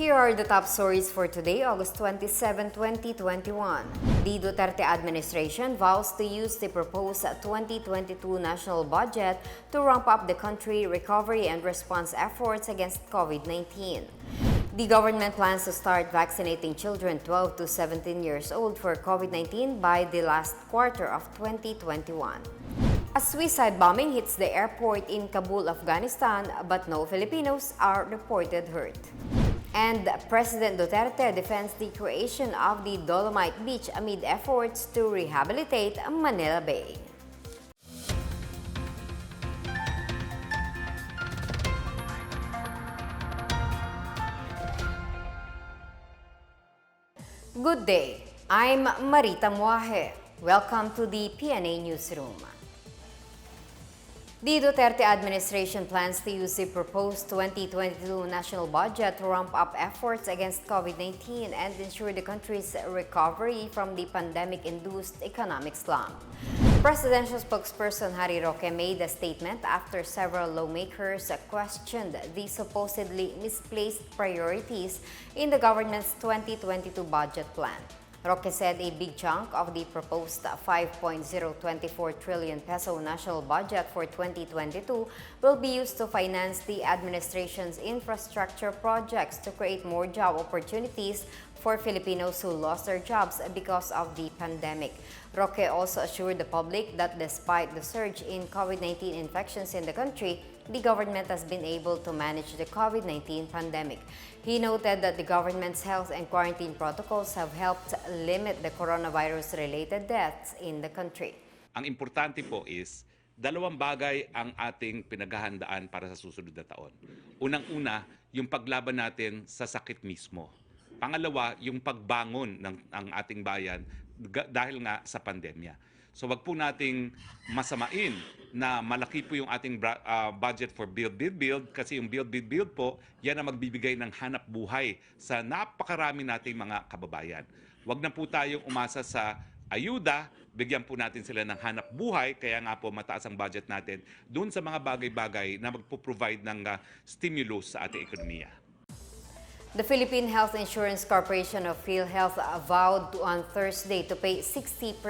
Here are the top stories for today, August 27, 2021. The Duterte administration vows to use the proposed 2022 national budget to ramp up the country recovery and response efforts against COVID-19. The government plans to start vaccinating children 12 to 17 years old for COVID-19 by the last quarter of 2021. A suicide bombing hits the airport in Kabul, Afghanistan, but no Filipinos are reported hurt. And President Duterte defends the creation of the Dolomite Beach amid efforts to rehabilitate Manila Bay. Good day, I'm Marita Muaje. Welcome to the PNA Newsroom. The Duterte administration plans to use the proposed 2022 national budget to ramp up efforts against COVID-19 and ensure the country's recovery from the pandemic-induced economic slump. Presidential spokesperson Harry Roque made a statement after several lawmakers questioned the supposedly misplaced priorities in the government's 2022 budget plan. Roque said a big chunk of the proposed 5.024 trillion peso national budget for 2022 will be used to finance the administration's infrastructure projects to create more job opportunities for Filipinos who lost their jobs because of the pandemic. Roque also assured the public that despite the surge in COVID-19 infections in the country, the government has been able to manage the COVID-19 pandemic. He noted that the government's health and quarantine protocols have helped limit the coronavirus-related deaths in the country. Ang importante po is, dalawang bagay ang ating pinaghahandaan para sa susunod na taon. Unang-una, yung paglaban natin sa sakit mismo. Pangalawa, yung pagbangon ng ating bayan dahil nga sa pandemya. So wag po nating masamain na malaki po yung ating budget for build kasi yung build po, yan ang magbibigay ng hanap buhay sa napakarami nating mga kababayan. Wag na po tayong umasa sa ayuda, bigyan po natin sila ng hanap buhay, kaya nga po mataas ang budget natin doon sa mga bagay-bagay na magpo-provide ng stimulus sa ating ekonomiya. The Philippine Health Insurance Corporation of PhilHealth vowed on Thursday to pay 60%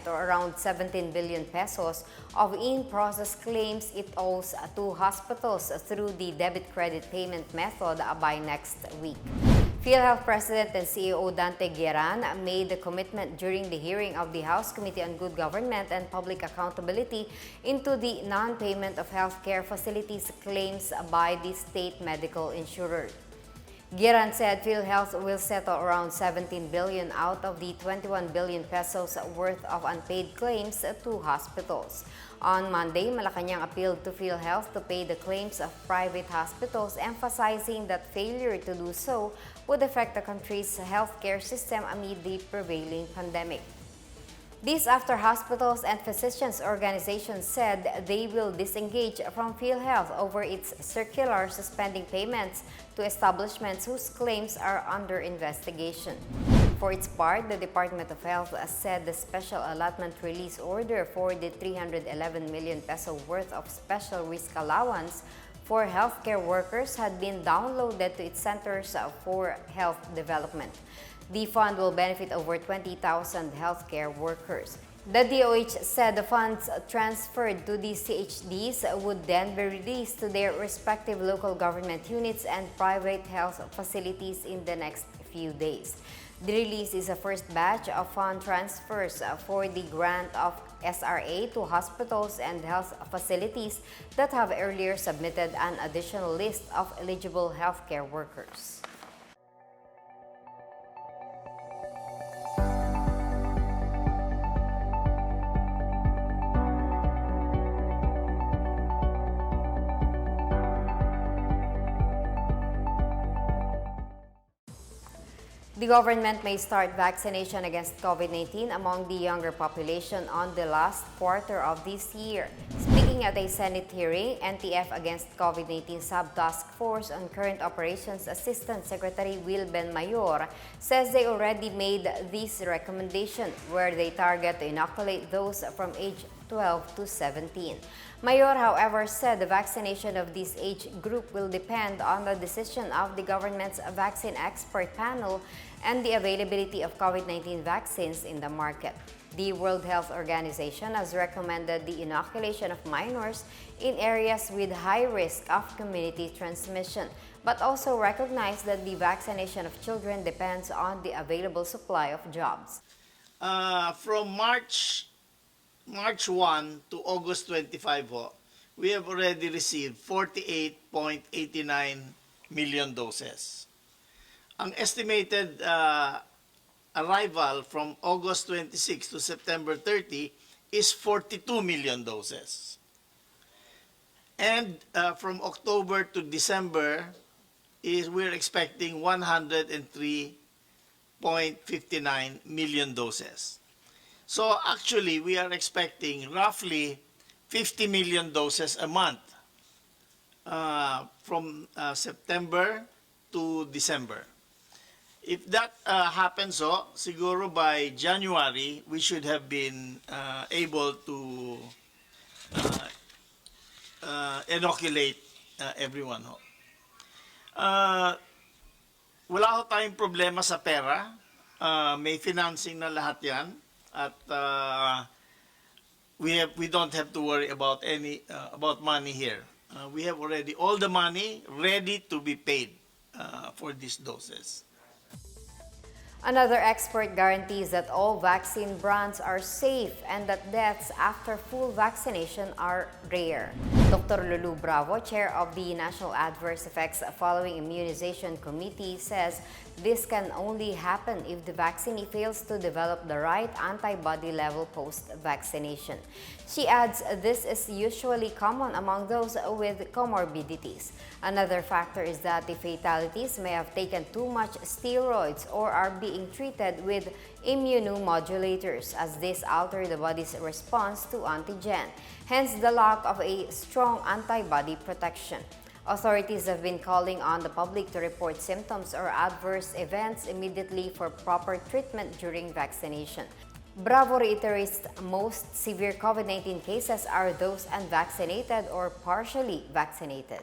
or around 17 billion pesos of in-process claims it owes to hospitals through the debit-credit payment method by next week. PhilHealth President and CEO Dante Gueran made the commitment during the hearing of the House Committee on Good Government and Public Accountability into the non-payment of healthcare facilities claims by the state medical insurer. Gueran said PhilHealth will settle around 17 billion out of the 21 billion pesos worth of unpaid claims to hospitals. On Monday, Malacanang appealed to PhilHealth to pay the claims of private hospitals, emphasizing that failure to do so would affect the country's healthcare system amid the prevailing pandemic. This after hospitals and physicians organizations said they will disengage from PhilHealth over its circular suspending payments to establishments whose claims are under investigation. For its part, the Department of Health said the special allotment release order for the 311 million peso worth of special risk allowance for healthcare workers had been downloaded to its Centers for Health Development. The fund will benefit over 20,000 healthcare workers. The DOH said the funds transferred to the CHDs would then be released to their respective local government units and private health facilities in the next few days. The release is the first batch of fund transfers for the grant of SRA to hospitals and health facilities that have earlier submitted an additional list of eligible healthcare workers. The government may start vaccination against COVID-19 among the younger population on the last quarter of this year. Speaking at a Senate hearing, NTF Against COVID-19 Sub-Task Force on Current Operations Assistant Secretary Will Benmayor says they already made this recommendation where they target to inoculate those from age 12 to 17. Mayor, however, said the vaccination of this age group will depend on the decision of the government's vaccine expert panel and the availability of COVID-19 vaccines in the market. The World Health Organization has recommended the inoculation of minors in areas with high risk of community transmission, but also recognized that the vaccination of children depends on the available supply of jobs. From March 1 to August 25, we have already received 48.89 million doses. Ang estimated arrival from August 26 to September 30 is 42 million doses. And from October to December, we're expecting 103.59 million doses. So actually, we are expecting roughly 50 million doses a month from September to December. If that happens, siguro by January, we should have been able to inoculate everyone. Wala ho tayong problema sa pera. May financing na lahat yan. At we don't have to worry about about money here. We have already all the money ready to be paid for these doses. Another expert guarantees that all vaccine brands are safe and that deaths after full vaccination are rare. Dr. Lulu Bravo, chair of the National Adverse Effects Following Immunization Committee, says this can only happen if the vaccinee fails to develop the right antibody level post-vaccination. She adds this is usually common among those with comorbidities. Another factor is that the fatalities may have taken too much steroids or are being treated with immunomodulators, as this alter the body's response to antigen, hence the lack of a strong antibody protection. Authorities have been calling on the public to report symptoms or adverse events immediately for proper treatment during vaccination. Bravo reiterates most severe COVID-19 cases are those unvaccinated or partially vaccinated.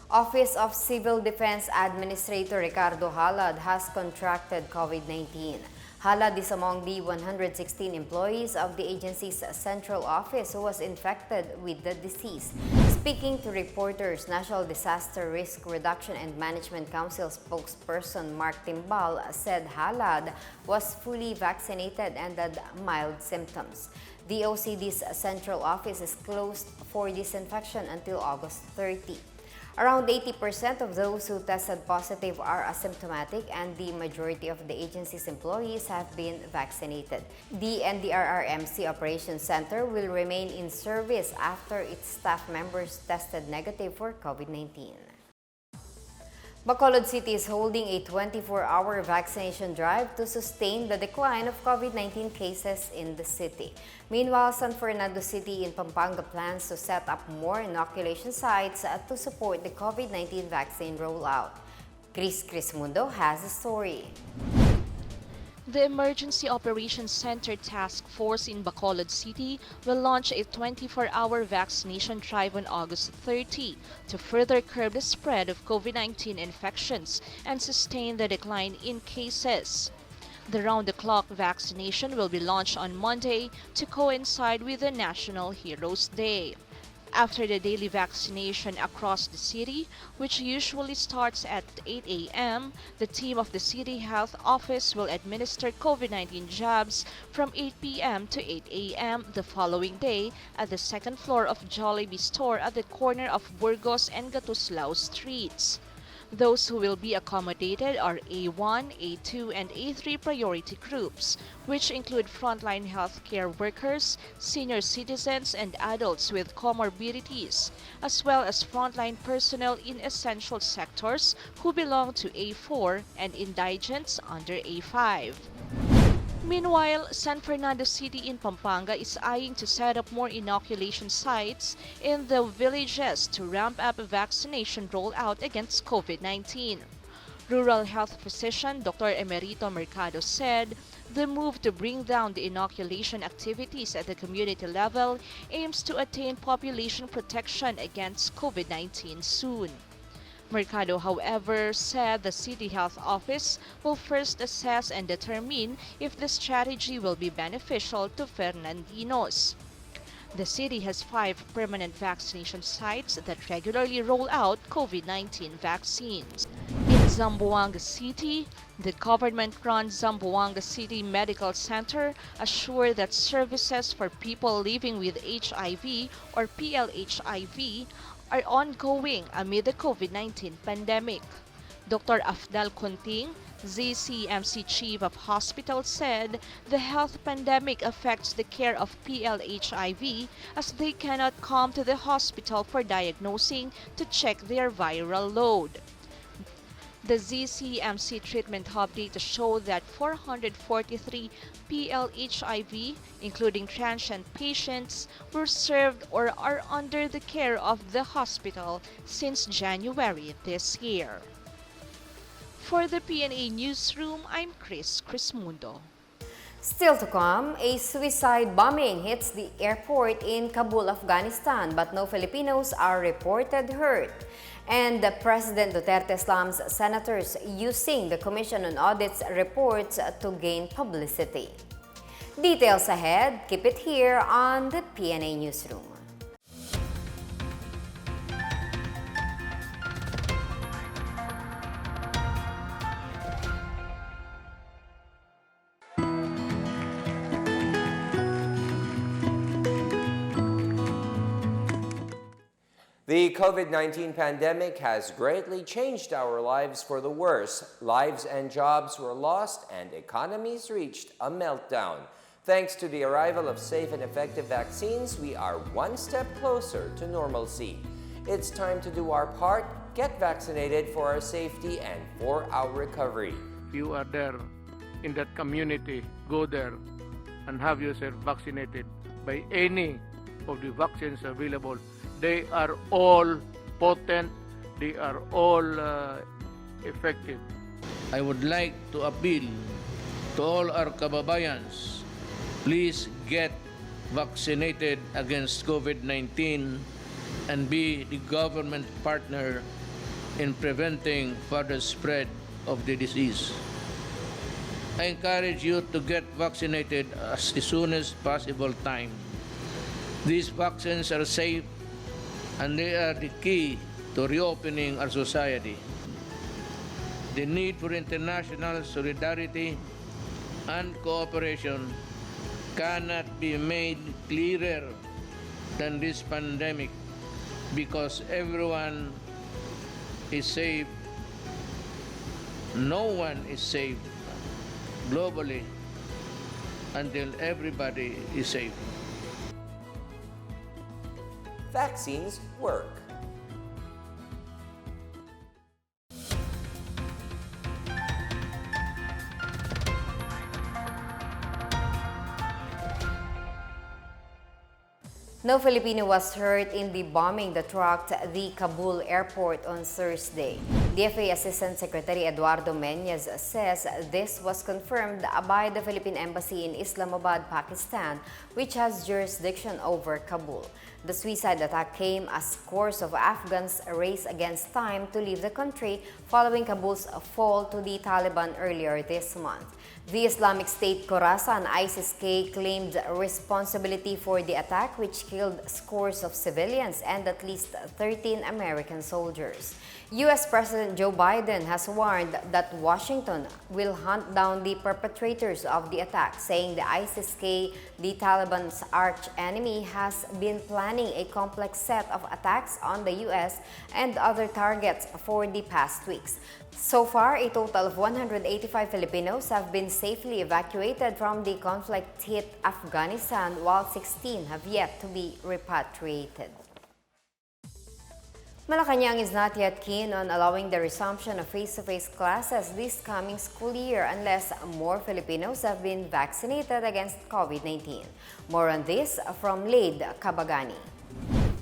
Office of Civil Defense Administrator Ricardo Halad has contracted COVID-19. Halad is among the 116 employees of the agency's central office who was infected with the disease. Speaking to reporters, National Disaster Risk Reduction and Management Council spokesperson Mark Timbal said Halad was fully vaccinated and had mild symptoms. The OCD's central office is closed for disinfection until August 30. Around 80% of those who tested positive are asymptomatic, and the majority of the agency's employees have been vaccinated. The NDRRMC Operations Center will remain in service after its staff members tested negative for COVID-19. Bacolod City is holding a 24-hour vaccination drive to sustain the decline of COVID-19 cases in the city. Meanwhile, San Fernando City in Pampanga plans to set up more inoculation sites to support the COVID-19 vaccine rollout. Chris Mundo has a story. The Emergency Operations Center Task Force in Bacolod City will launch a 24-hour vaccination drive on August 30 to further curb the spread of COVID-19 infections and sustain the decline in cases. The round-the-clock vaccination will be launched on Monday to coincide with the National Heroes Day. After the daily vaccination across the city, which usually starts at 8 a.m., the team of the City Health Office will administer COVID-19 jabs from 8 p.m. to 8 a.m. the following day at the second floor of Jollibee store at the corner of Burgos and Gatuslao streets. Those who will be accommodated are A1, A2, and A3 priority groups, which include frontline healthcare workers, senior citizens, and adults with comorbidities, as well as frontline personnel in essential sectors who belong to A4 and indigents under A5. Meanwhile, San Fernando City in Pampanga is eyeing to set up more inoculation sites in the villages to ramp up a vaccination rollout against COVID-19. Rural health physician Dr. Emerito Mercado said The move to bring down the inoculation activities at the community level aims to attain population protection against COVID-19 soon. Mercado, however, said the City Health Office will first assess and determine if the strategy will be beneficial to Fernandinos. The city has 5 permanent vaccination sites that regularly roll out COVID-19 vaccines. In Zamboanga City, the government-run Zamboanga City Medical Center assured that services for people living with HIV or PLHIV are ongoing amid the COVID-19 pandemic. Dr. Afdal Kunting, ZCMC Chief of Hospital, said the health pandemic affects the care of PLHIV as they cannot come to the hospital for diagnosing to check their viral load. The ZCMC treatment hub data show that 443 PLHIV, including transient patients, were served or are under the care of the hospital since January this year. For the PNA Newsroom, I'm Chris Crismundo. Still to come, a suicide bombing hits the airport in Kabul, Afghanistan, but no Filipinos are reported hurt. And President Duterte slams senators using the Commission on Audit's reports to gain publicity. Details ahead, keep it here on the PNA Newsroom. The COVID-19 pandemic has greatly changed our lives for the worse. Lives and jobs were lost and economies reached a meltdown. Thanks to the arrival of safe and effective vaccines, we are one step closer to normalcy. It's time to do our part, get vaccinated for our safety and for our recovery. If you are there in that community, go there and have yourself vaccinated by any of the vaccines available. They are all potent, they are all effective. I would like to appeal to all our kababayans, please get vaccinated against COVID-19 and be the government partner in preventing further spread of the disease. I encourage you to get vaccinated as soon as possible time. These vaccines are safe and they are the key to reopening our society. The need for international solidarity and cooperation cannot be made clearer than this pandemic because everyone is safe. No one is safe globally until everybody is safe. Vaccines work. No Filipino was hurt in the bombing that rocked the Kabul airport on Thursday. DFA Assistant Secretary Eduardo Meñez says this was confirmed by the Philippine Embassy in Islamabad, Pakistan, which has jurisdiction over Kabul. The suicide attack came as scores of Afghans race against time to leave the country following Kabul's fall to the Taliban earlier this month. The Islamic State Khorasan ISIS-K claimed responsibility for the attack, which killed scores of civilians and at least 13 American soldiers. U.S. President Joe Biden has warned that Washington will hunt down the perpetrators of the attack, saying the ISIS-K, the Taliban's arch-enemy, has been planning a complex set of attacks on the U.S. and other targets for the past weeks. So far, a total of 185 Filipinos have been safely evacuated from the conflict-hit Afghanistan, while 16 have yet to be repatriated. Malacanang is not yet keen on allowing the resumption of face-to-face classes this coming school year unless more Filipinos have been vaccinated against COVID-19. More on this from Laid Kabagani.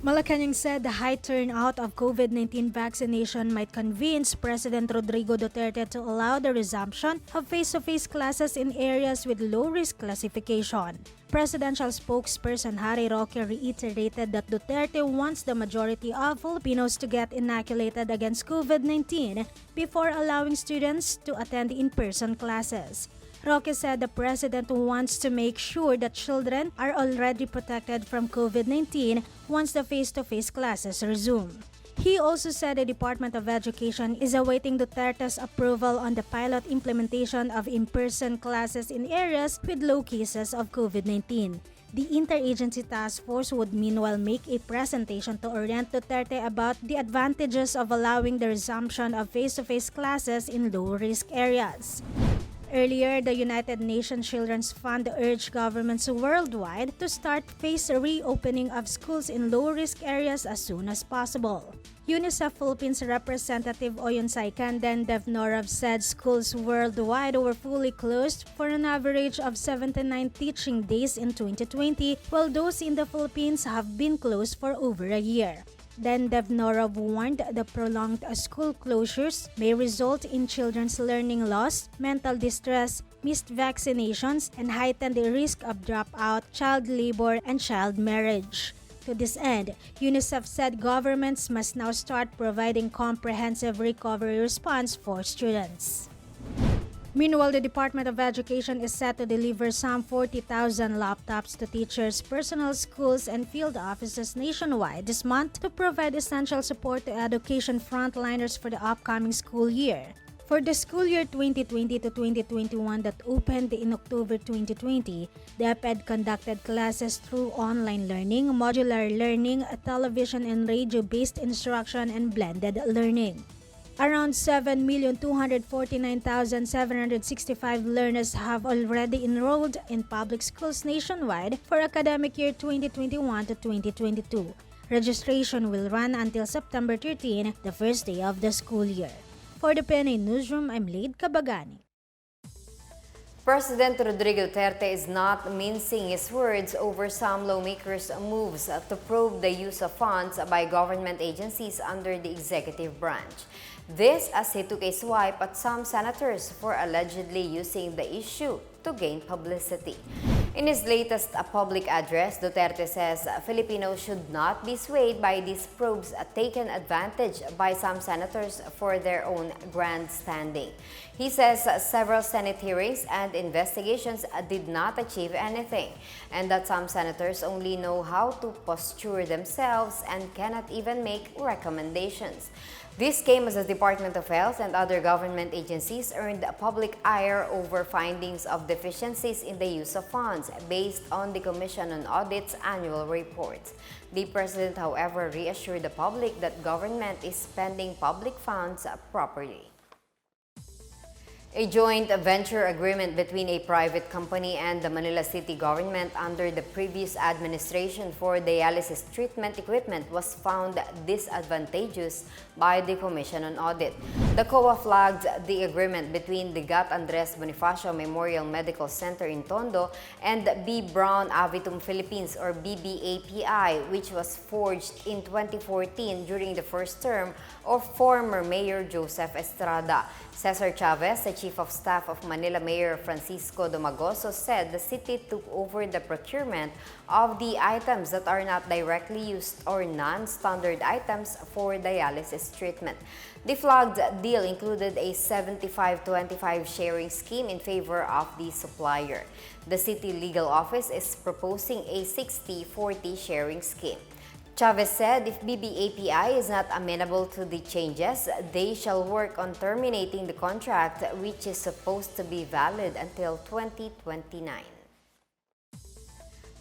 Malacanang said the high turnout of COVID-19 vaccination might convince President Rodrigo Duterte to allow the resumption of face-to-face classes in areas with low-risk classification. Presidential spokesperson Harry Roque reiterated that Duterte wants the majority of Filipinos to get inoculated against COVID-19 before allowing students to attend in-person classes. Roque said the president wants to make sure that children are already protected from COVID-19 once the face-to-face classes resume. He also said the Department of Education is awaiting Duterte's approval on the pilot implementation of in-person classes in areas with low cases of COVID-19. The Interagency Task Force would meanwhile make a presentation to orient Duterte about the advantages of allowing the resumption of face-to-face classes in low-risk areas. Earlier, the United Nations Children's Fund urged governments worldwide to start phased reopening of schools in low-risk areas as soon as possible. UNICEF Philippines representative Oyonsay Canden Devnorov said schools worldwide were fully closed for an average of 79 teaching days in 2020, while those in the Philippines have been closed for over a year. Then Devnorov warned the prolonged school closures may result in children's learning loss, mental distress, missed vaccinations, and heightened risk of dropout, child labor, and child marriage. To this end, UNICEF said governments must now start providing comprehensive recovery response for students. Meanwhile, the Department of Education is set to deliver some 40,000 laptops to teachers, personal schools, and field offices nationwide this month to provide essential support to education frontliners for the upcoming school year. For the school year 2020 to 2021 that opened in October 2020, DepEd conducted classes through online learning, modular learning, television and radio-based instruction, and blended learning. Around 7,249,765 learners have already enrolled in public schools nationwide for academic year 2021 to 2022. Registration will run until September 13, the first day of the school year. For the PNA Newsroom, I'm Laid Kabagani. President Rodrigo Duterte is not mincing his words over some lawmakers' moves to probe the use of funds by government agencies under the executive branch. This as he took a swipe at some senators for allegedly using the issue to gain publicity. In his latest public address, Duterte says Filipinos should not be swayed by these probes taken advantage by some senators for their own grandstanding. He says several Senate hearings and investigations did not achieve anything, and that some senators only know how to posture themselves and cannot even make recommendations. This came as the Department of Health and other government agencies earned public ire over findings of deficiencies in the use of funds based on the Commission on Audit's annual report. The President, however, reassured the public that government is spending public funds properly. A joint venture agreement between a private company and the Manila City government under the previous administration for dialysis treatment equipment was found disadvantageous by the Commission on Audit. The COA flagged the agreement between the Gov't Andres Bonifacio Memorial Medical Center in Tondo and B. Brown Avitum Philippines or BBAPI, which was forged in 2014 during the first term of former Mayor Joseph Estrada. Cesar Chavez, the Chief of Staff of Manila Mayor Francisco Domagoso, said the city took over the procurement of the items that are not directly used or non-standard items for dialysis treatment. The flagged deal included a 75-25 sharing scheme in favor of the supplier. The city legal office is proposing a 60-40 sharing scheme. Chavez said if BBAPI is not amenable to the changes, they shall work on terminating the contract, which is supposed to be valid until 2029.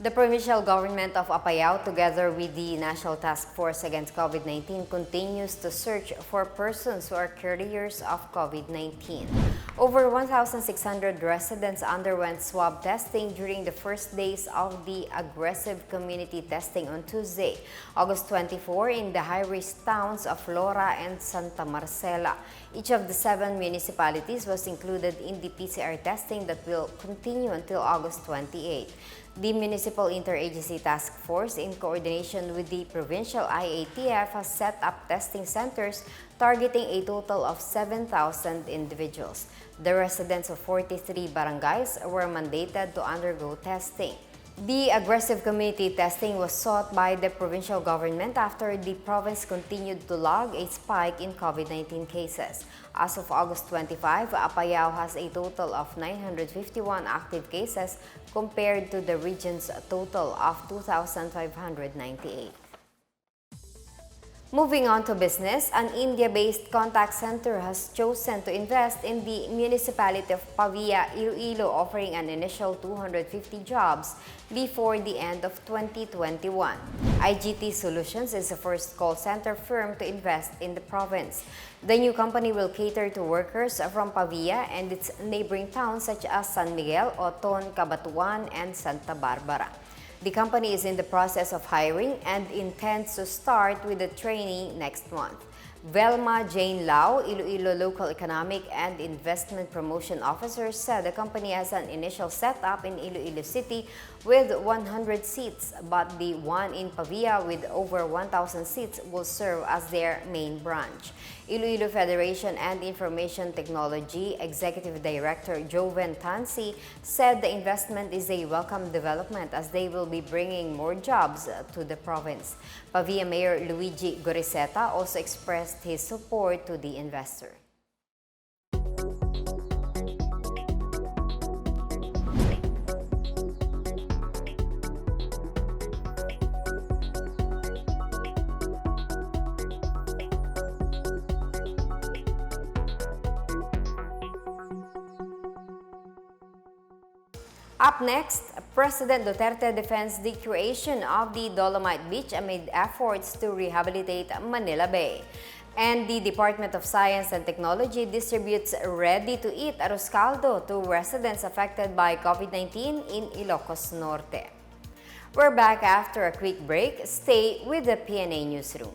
The provincial government of Apayao, together with the National Task Force Against COVID-19, continues to search for persons who are carriers of COVID-19. Over 1,600 residents underwent swab testing during the first days of the aggressive community testing on Tuesday, August 24, in the high-risk towns of Lora and Santa Marcela. Each of the 7 municipalities was included in the PCR testing that will continue until August 28. The Municipal Interagency Task Force, in coordination with the provincial IATF, has set up testing centers targeting a total of 7,000 individuals. The residents of 43 barangays were mandated to undergo testing. The aggressive community testing was sought by the provincial government after the province continued to log a spike in COVID-19 cases. As of August 25, Apayao has a total of 951 active cases compared to the region's total of 2,598. Moving on to business, an India-based contact center has chosen to invest in the municipality of Pavia, Iloilo, offering an initial 250 jobs before the end of 2021. IGT Solutions is the first call center firm to invest in the province. The new company will cater to workers from Pavia and its neighboring towns such as San Miguel, Oton, Cabatuan, and Santa Barbara. The company is in the process of hiring and intends to start with the training next month. Velma Jane Lau, Iloilo Local Economic and Investment Promotion Officer, said the company has an initial setup in Iloilo City with 100 seats, but the one in Pavia with over 1,000 seats will serve as their main branch. Iloilo Federation and Information Technology Executive Director Joven Tansi said the investment is a welcome development as they will be bringing more jobs to the province. Pavia Mayor Luigi Goriseta also expressed his support to the investor. Up next, President Duterte defends the creation of the Dolomite Beach amid efforts to rehabilitate Manila Bay. And the Department of Science and Technology distributes ready-to-eat arroz caldo to residents affected by COVID-19 in Ilocos Norte. We're back after a quick break. Stay with the PNA Newsroom.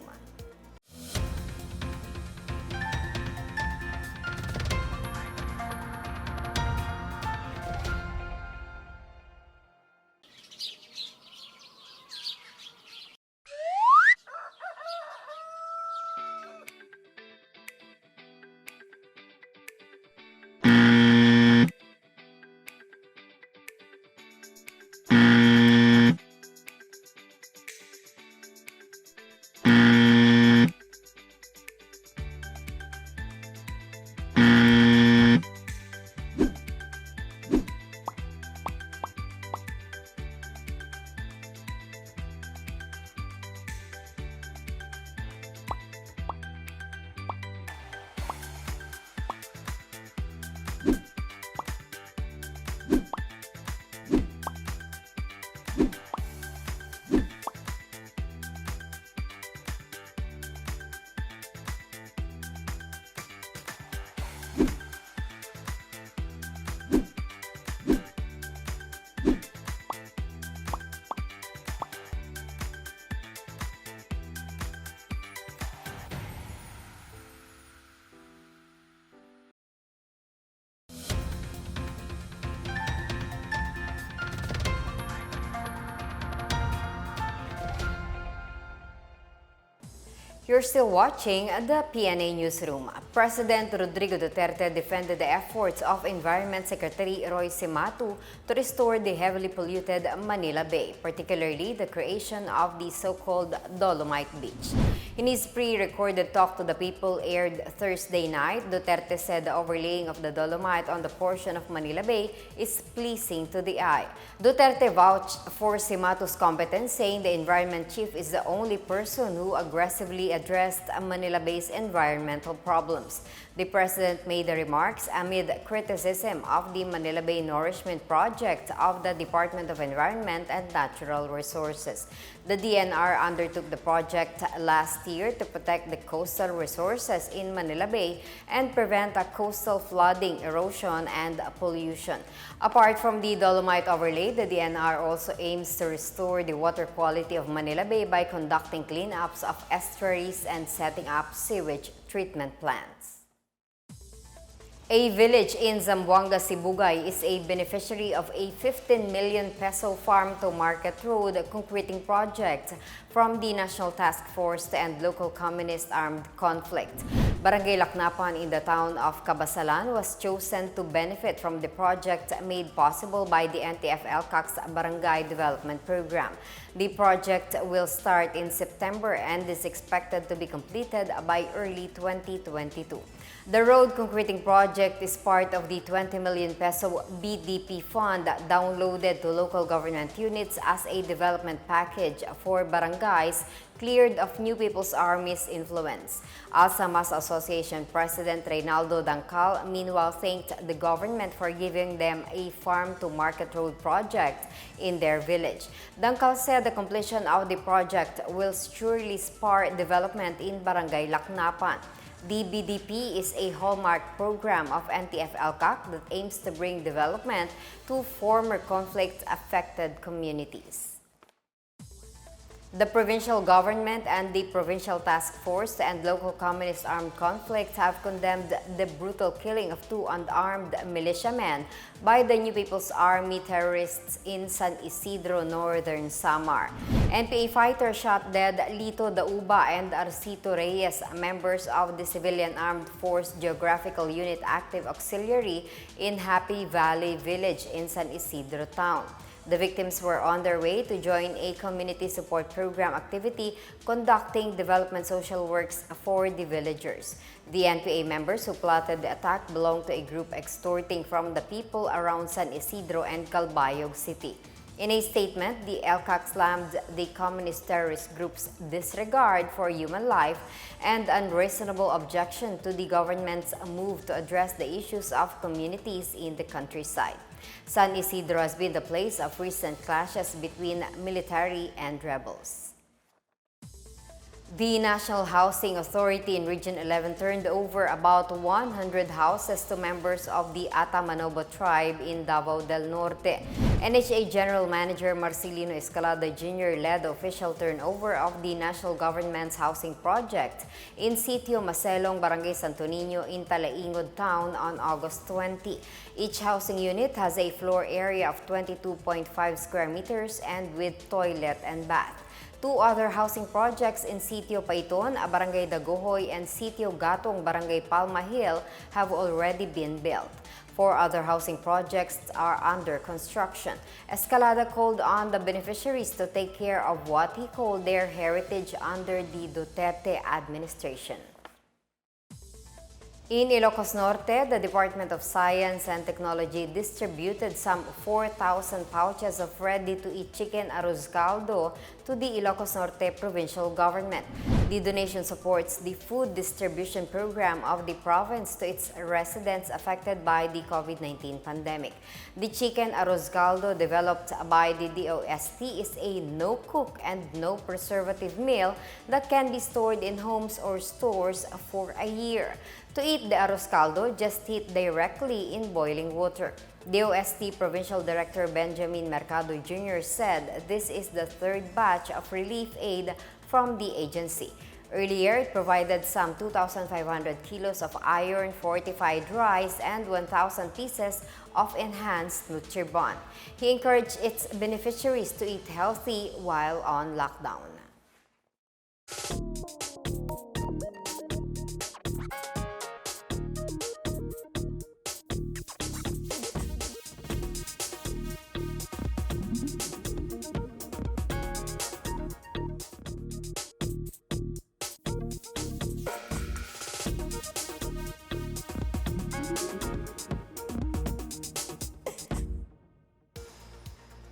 You're still watching the PNA Newsroom. President Rodrigo Duterte defended the efforts of Environment Secretary Roy Cimatu to restore the heavily polluted Manila Bay, particularly the creation of the so-called Dolomite Beach. In his pre-recorded talk to the people aired Thursday night, Duterte said the overlaying of the Dolomite on the portion of Manila Bay is pleasing to the eye. Duterte vouched for Cimatu's competence, saying the environment chief is the only person who aggressively addressed Manila Bay's environmental problems. The president made the remarks amid criticism of the Manila Bay Nourishment Project of the Department of Environment and Natural Resources. The DNR undertook the project last year to protect the coastal resources in Manila Bay and prevent coastal flooding, erosion, and pollution. Apart from the Dolomite overlay, the DNR also aims to restore the water quality of Manila Bay by conducting cleanups of estuaries and setting up sewage treatment plants. A village in Zamboanga, Sibugay is a beneficiary of a 15 million peso farm-to-market road concreting project from the National Task Force to End Local Communist Armed Conflict. Barangay Laknapan in the town of Cabasalan was chosen to benefit from the project made possible by the NTF-ELCAC's Barangay Development Program. The project will start in September and is expected to be completed by early 2022. The road concreting project is part of the 20 million peso BDP fund downloaded to local government units as a development package for barangays cleared of New People's Army's influence. Alsamas Association President Reynaldo Dangcal meanwhile thanked the government for giving them a farm-to-market road project in their village. Dangcal said the completion of the project will surely spur development in Barangay Laknapan. The BDP is a hallmark program of NTF-ELCAC that aims to bring development to former conflict-affected communities. The provincial government and the Provincial Task Force to End Local Communist Armed Conflict have condemned the brutal killing of 2 unarmed militiamen by the New People's Army terrorists in San Isidro, Northern Samar. NPA fighters shot dead Lito Dauba and Arcito Reyes, members of the Civilian Armed Force Geographical Unit Active Auxiliary in Happy Valley Village in San Isidro Town. The victims were on their way to join a community support program activity conducting development social works for the villagers. The NPA members who plotted the attack belong to a group extorting from the people around San Isidro and Calbayog City. In a statement, the ELCAC slammed the communist terrorist group's disregard for human life and unreasonable objection to the government's move to address the issues of communities in the countryside. San Isidro has been the place of recent clashes between military and rebels. The National Housing Authority in Region 11 turned over about 100 houses to members of the Atamanobo tribe in Davao del Norte. NHA General Manager Marcelino Escalada Jr. led the official turnover of the national government's housing project in Sitio Maselong, Barangay Santo Niño in Talaingod Town on August 20. Each housing unit has a floor area of 22.5 square meters and with toilet and bath. 2 other housing projects in Sitio Paiton, Barangay Dagohoy, and Sitio Gatong, Barangay Palma Hill have already been built. 4 other housing projects are under construction. Escalada called on the beneficiaries to take care of what he called their heritage under the Duterte administration. In Ilocos Norte, the Department of Science and Technology distributed some 4,000 pouches of ready-to-eat chicken arroz caldo to the Ilocos Norte provincial government. The donation supports the food distribution program of the province to its residents affected by the COVID-19 pandemic. The chicken arroz caldo developed by the DOST is a no-cook and no-preservative meal that can be stored in homes or stores for a year. To eat the arroz caldo, just heat directly in boiling water. DOST Provincial Director Benjamin Mercado Jr. said this is the 3rd batch of relief aid from the agency. Earlier, it provided some 2,500 kilos of iron-fortified rice and 1,000 pieces of enhanced Nutribon. He encouraged its beneficiaries to eat healthy while on lockdown.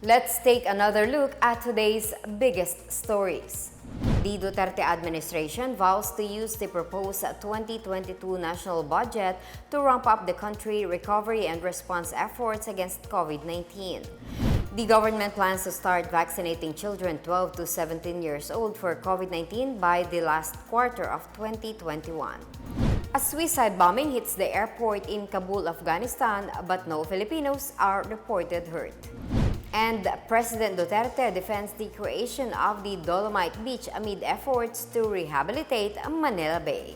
Let's take another look at today's biggest stories. The Duterte administration vows to use the proposed 2022 national budget to ramp up the country recovery and response efforts against COVID-19. The government plans to start vaccinating children 12 to 17 years old for COVID-19 by the last quarter of 2021. A suicide bombing hits the airport in Kabul, Afghanistan, but no Filipinos are reported hurt. And President Duterte defends the creation of the Dolomite Beach amid efforts to rehabilitate Manila Bay.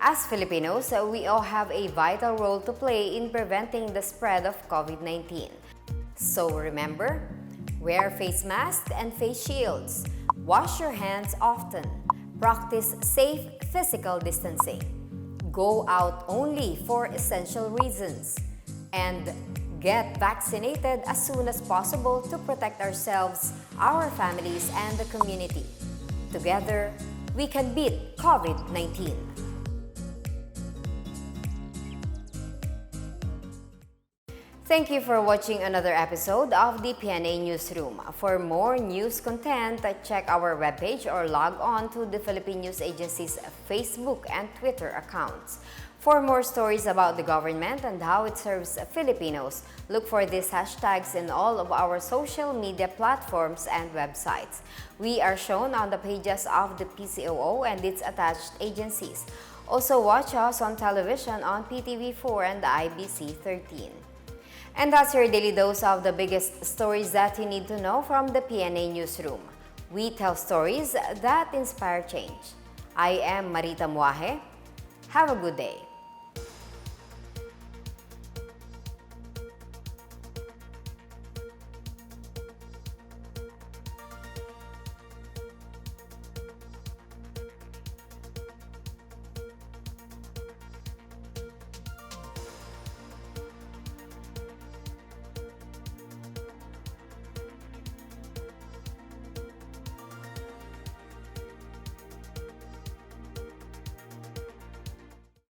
As Filipinos, we all have a vital role to play in preventing the spread of COVID-19. So remember, wear face masks and face shields, wash your hands often, practice safe physical distancing, go out only for essential reasons, and get vaccinated as soon as possible to protect ourselves, our families, and the community. Together, we can beat COVID-19. Thank you for watching another episode of the PNA Newsroom. For more news content, check our webpage or log on to the Philippine News Agency's Facebook and Twitter accounts. For more stories about the government and how it serves Filipinos, look for these hashtags in all of our social media platforms and websites. We are shown on the pages of the PCOO and its attached agencies. Also watch us on television on PTV4 and IBC 13. And that's your daily dose of the biggest stories that you need to know from the PNA Newsroom. We tell stories that inspire change. I am Marita Muaje. Have a good day.